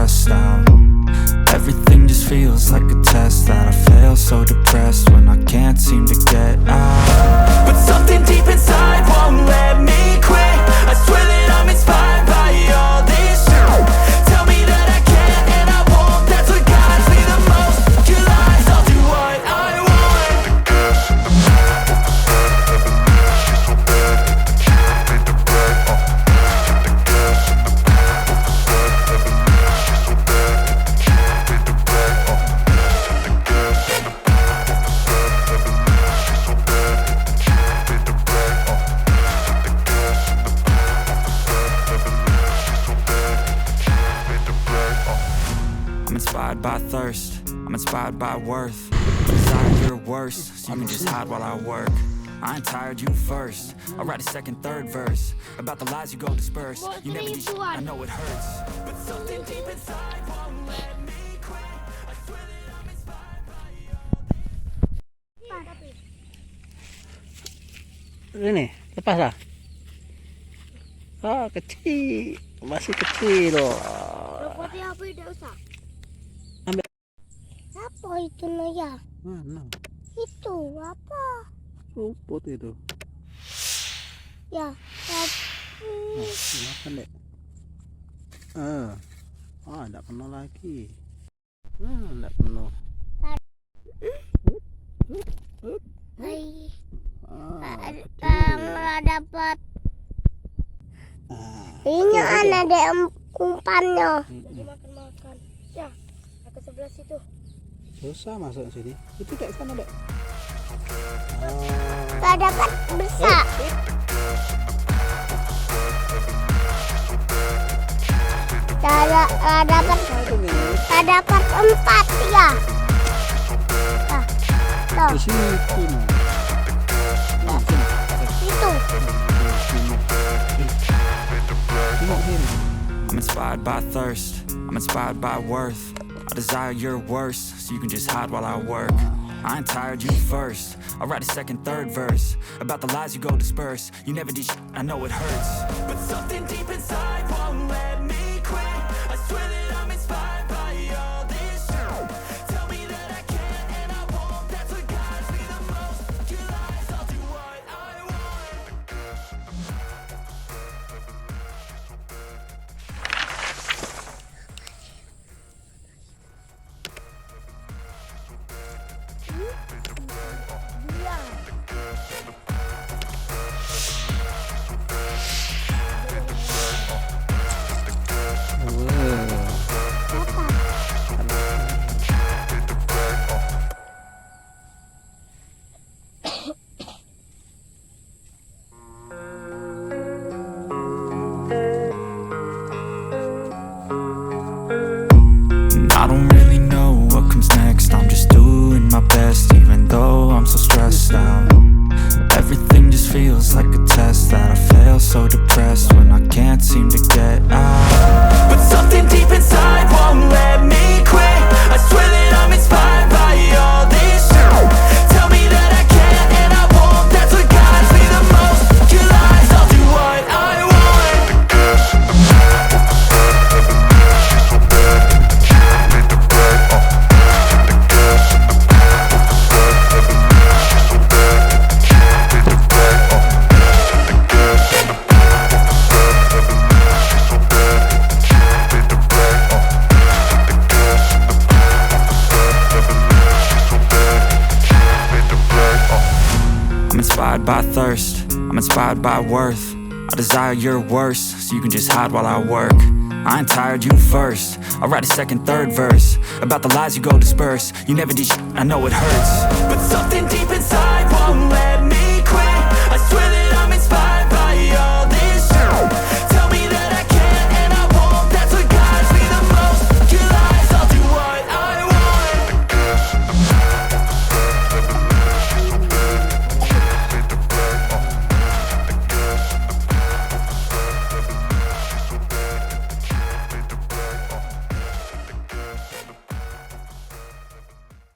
stressed out. Everything just feels like a test that I fail, so depressed when I can't seem to get out. But something deep inside won't let me quit. I swear that I'm inspired by all this shit. Tell me that I can and I won't. That's what guides me the most. Your lies, I'll do what I want. Inspired by thirst, I'm inspired by worth. Desire your worst, so you can just hide while I work. I ain't tired, you first. I'll write a second, third verse about the lies you go disperse. You never did shit, I know it hurts, but something deep inside won't let me quit. I swear that I'm inspired by you. Ini lepas lah. Kecil, masih kecil loh. Robotnya apa tidak usah. Ambil. Apa itu Naya? Mana? Itu apa? Rumput itu. Ya. Makan dek. Tidak kena lagi. Tidak kena. Hai. Nggak dapat. Ini ada umpannya. Makan. Ya, ke sebelah situ. Susah masuk sini. Itu dek sana dek. Nggak dapat besar. Nggak dapat 4 ya. Di sini. Itu. I'm inspired by thirst, I'm inspired by worth. I desire your worst, so you can just hide while I work. I ain't tired, you first. I'll write a second, third verse about the lies you go disperse. You never did shit, I know it hurts, but something deep inside won't let me quit. I swear that I'm inspired by all this shit. Tell me that I can and I won't. That's what guides me the most. Your lies, I'll do what I want. I don't really know what comes next. I'm just doing my best, even though I'm so stressed out. Everything just feels like a test that I fail, so depressed when I can't seem to get out. But something deep inside won't let me quit. I swear that I'm inspired by all this shit. Tell me that I can and I won't. That's what guides me the most. Your lies, I'll do what I want. I'm inspired by thirst, I'm inspired by worth. I desire your worst, so you can just hide while I work. I ain't tired, you first. I'll write a second, third verse about the lies you go disperse. You never did shit, I know it hurts, but something deep inside won't let